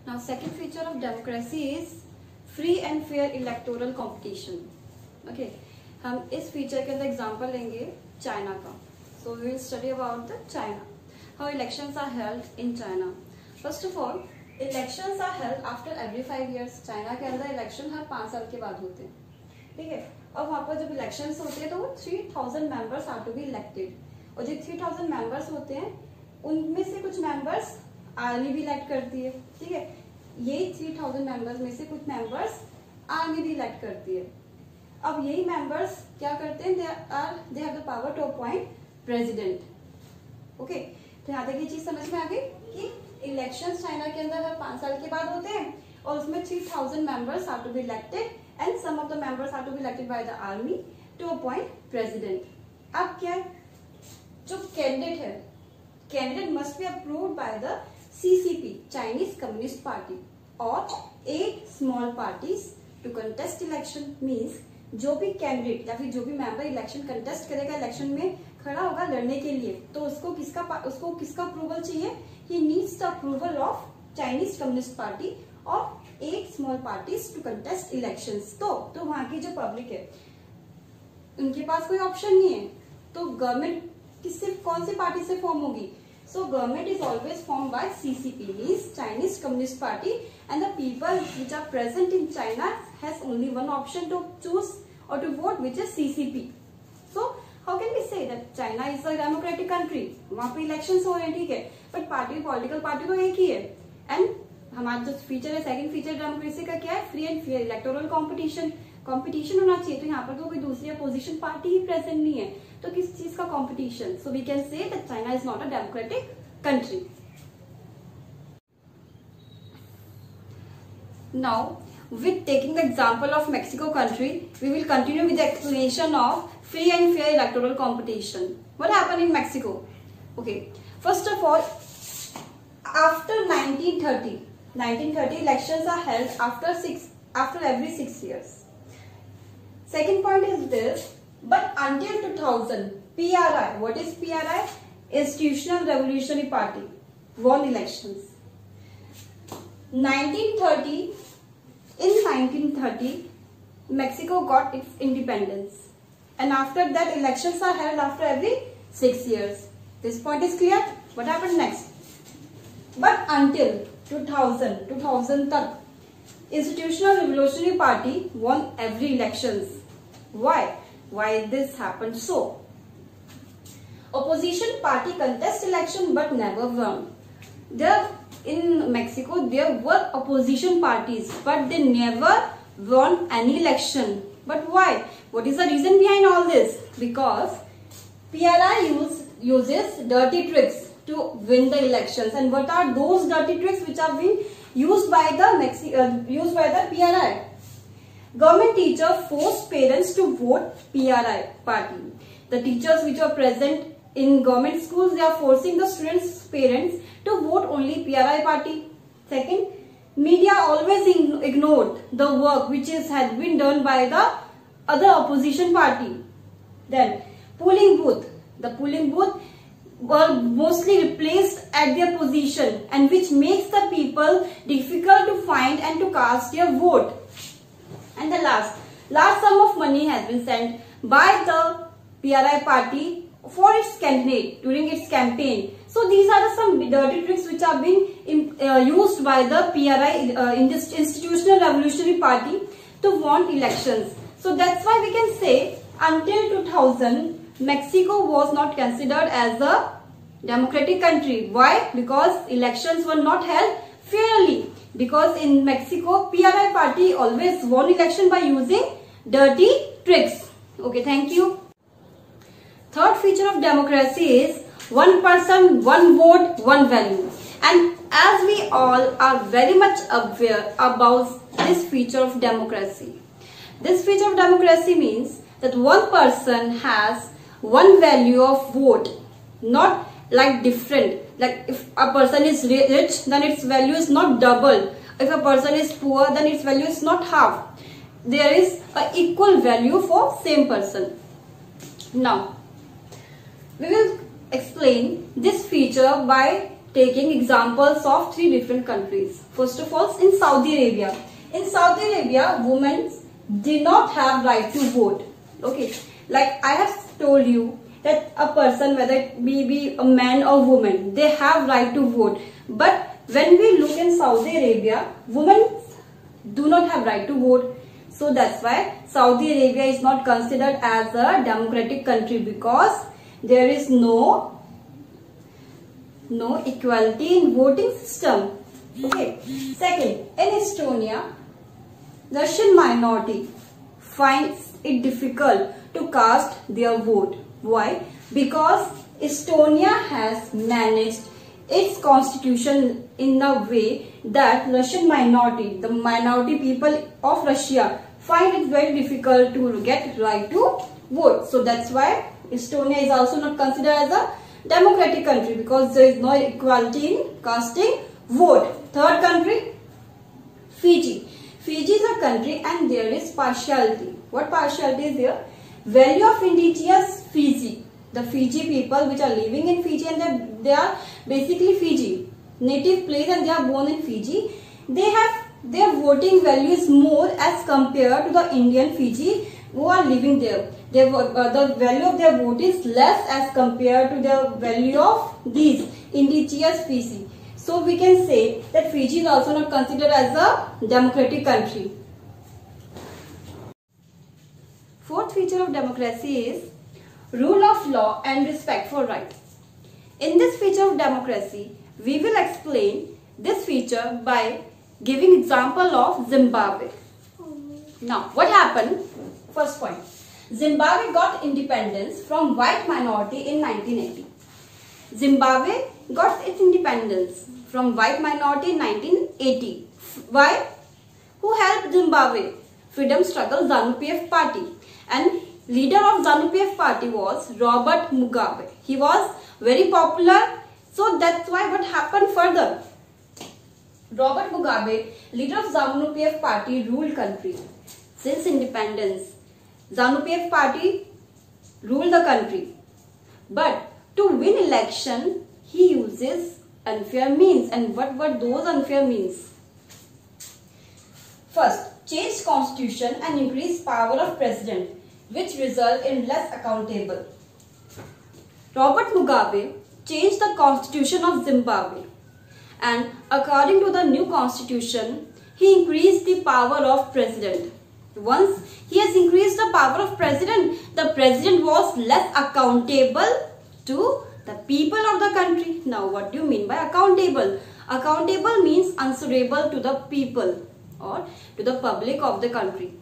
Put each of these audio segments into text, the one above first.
Now second feature of democracy is free and fair electoral competition. Okay, हम इस feature के अंदर example लेंगे चाइना का. So we will study about the China. How elections are held in China. First of all, elections are held after every 5 years. China के अंदर election हर 5 साल के बाद होते हैं. ठीक है. और वहाँ पर जब इलेक्शंस होते हैं तो 3000 members are to be elected. और जो 3000 मेंबर्स होते हैं उनमें से कुछ मेंबर्स आर्मी भी इलेक्ट करती है. ठीक है. यही 3000 मेंबर्स में से कुछ मेंबर्स आर्मी भी इलेक्ट करती है. अब यही मेंबर्स क्या करते हैं, they have the power to appoint president. Okay, तो यहाँ तक ये चीज समझ में आ गई कि इलेक्शंस चाइना के अंदर हर 5 साल के बाद होते हैं और उसमें 3000 members are to be elected and some of the members are to be elected by the army to appoint president. अब क्या है, जो कैंडिडेट है, candidate must be approved by the CCP, Chinese Communist Party, और 8 small parties to contest election. Means जो भी candidate या फिर जो भी मेंबर इलेक्शन कंटेस्ट करेगा, इलेक्शन में खड़ा होगा लड़ने के लिए, तो उसको किसका अप्रूवल चाहिए. He needs the approval of Chinese Communist Party और 8 small parties to contest elections. तो वहां की जो पब्लिक है उनके पास कोई ऑप्शन नहीं है. तो गवर्नमेंट कौन सी पार्टी से फॉर्म होगी. So government is always formed by CCP, means Chinese Communist Party, and the people which are present in China has only one option to choose or to vote, which is CCP. So how can we say that China is a democratic country? वहाँ पे elections हो रहे हैं, ठीक है, but political party तो एक ही है. And हमारा जो फीचर है, सेकंड फीचर डेमोक्रेसी का क्या है, free and fair electoral competition होना चाहिए. तो यहाँ पर तो कोई दूसरी अपोजिशन पार्टी ही प्रेजेंट नहीं है, तो किस चीज का competition. So we can say that China is not a democratic country. Now with taking the example of Mexico country, we will continue with the explanation of free and fair electoral competition. What happened in Mexico? Okay, first of all, after 1930 elections are held after every 6 years. Second point is this, but until 2000, PRI, what is PRI? Institutional Revolutionary Party, won elections. In 1930, Mexico got its independence, and after that elections are held after every 6 years. This point is clear. What happened next? But until 2000 tak, Institutional Revolutionary Party won every elections. Why this happened so? Opposition party contest election but never won. In Mexico there were opposition parties but they never won any election. But why? What is the reason behind all this? Because PRI uses dirty tricks to win the elections. And what are those dirty tricks which are being used by the PRI? Government teacher forced parents to vote PRI party. The teachers which are present in government schools, they are forcing the students' parents to vote only PRI party. Second, media always ignored the work which had been done by the other opposition party. Then polling booth. The polling booth were mostly replaced at their position, and which makes the people difficult to find and to cast their vote. And the large sum of money has been sent by the PRI party for its candidate during its campaign. So these are some dirty tricks which are being used by the PRI Institutional Revolutionary Party to win elections. So that's why we can say until 2000 Mexico was not considered as a democratic country. Why? Because elections were not held fairly. Because in Mexico, PRI party always won election by using dirty tricks. Okay, thank you. Third feature of democracy is one person, one vote, one value. And as we all are very much aware about this feature of democracy, this feature of democracy means that one person has one value of vote, not like different. Like if a person is rich, then its value is not double. If a person is poor, then its value is not half. There is an equal value for same person. Now, we will explain this feature by taking examples of 3 different countries. First of all, in Saudi Arabia. In Saudi Arabia, women do not have right to vote. Okay, like I have told you that a person, whether it be a man or woman, they have right to vote. But when we look in Saudi Arabia, women do not have right to vote. So that's why Saudi Arabia is not considered as a democratic country, because there is no equality in voting system. Okay. Second, in Estonia, Russian minority finds it difficult to cast their vote. Why? Because Estonia has managed its constitution in a way that Russian minority, the minority people of Russia, find it very difficult to get right to vote. So that's why Estonia is also not considered as a democratic country, because there is no equality in casting vote. Third country, Fiji. Fiji is a country and there is partiality. What partiality is there? Value of indigenous Fiji. The Fiji people which are living in Fiji, and they are basically Fiji, native place, and they are born in Fiji. They have their voting value is more as compared to the Indian Fiji who are living there. The value of their vote is less as compared to the value of these indigenous Fiji. So we can say that Fiji is also not considered as a democratic country. Fourth feature of democracy is rule of law and respect for rights. In this feature of democracy, we will explain this feature by giving example of Zimbabwe. Now, what happened? First point, Zimbabwe got independence from white minority in 1980. Zimbabwe got its independence from white minority in 1980. Why? Who helped Zimbabwe? Freedom struggle ZANU-PF party. And leader of ZANU-PF party was Robert Mugabe. He was very popular. So that's why what happened further? Robert Mugabe, leader of ZANU-PF party, ruled country. Since independence, ZANU-PF party ruled the country. But to win election, he uses unfair means. And what were those unfair means? First, changed constitution and increased power of president, which result in less accountable. Robert Mugabe changed the constitution of Zimbabwe, and according to the new constitution, he increased the power of president. Once he has increased the power of president, the president was less accountable to the people of the country. Now, what do you mean by accountable? Accountable means answerable to the people or to the public of the country,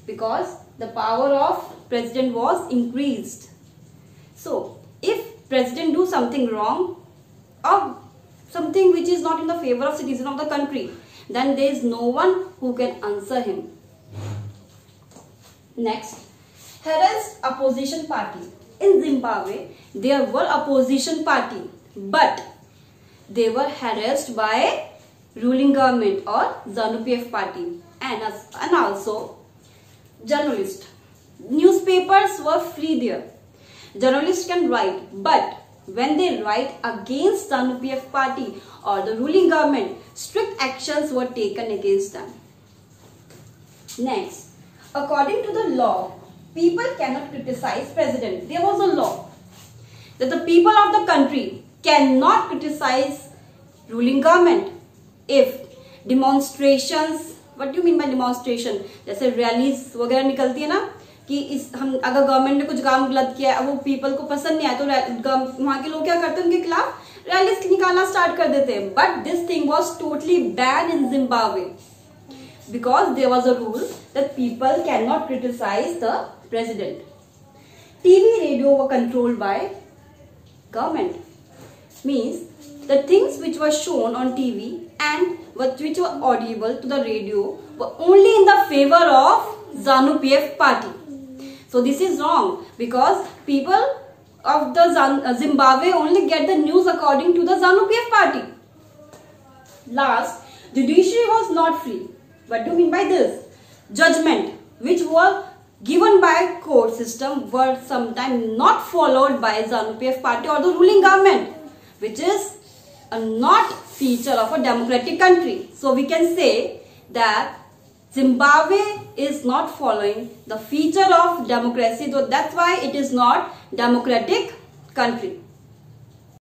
because the power of president was increased. So, if president do something wrong or something which is not in the favor of citizen of the country, then there is no one who can answer him. Next, harassed opposition party. In Zimbabwe, there were opposition party, but they were harassed by ruling government or ZANU-PF party, and also journalists. Newspapers were free there. Journalists can write, but when they write against ZANU-PF party or the ruling government, strict actions were taken against them. Next, according to the law, people cannot criticize president. There was a law that the people of the country cannot criticize ruling government. If demonstrations, what do you mean by demonstration? जैसे rallies वगैरह निकलती है ना, कि अगर government ने कुछ काम गलत किया है, वो पीपल को पसंद नहीं आया, तो वहाँ के लोग क्या करते हैं, उनके खिलाफ रैलीज निकालना स्टार्ट कर देते हैं. But this thing was totally ban in Zimbabwe, because there was a rule that people cannot criticize the president. TV, radio were controlled by government. Means the things which were shown on TV and which were audible to the radio were only in the favor of ZANU-PF party. So this is wrong, because people of the Zimbabwe only get the news according to the ZANU-PF party. Last, judiciary was not free. What do you mean by this? Judgment which were given by court system were sometimes not followed by ZANU-PF party or the ruling government, which is not feature of a democratic country. So we can say that Zimbabwe is not following the feature of democracy, so that's why it is not democratic country.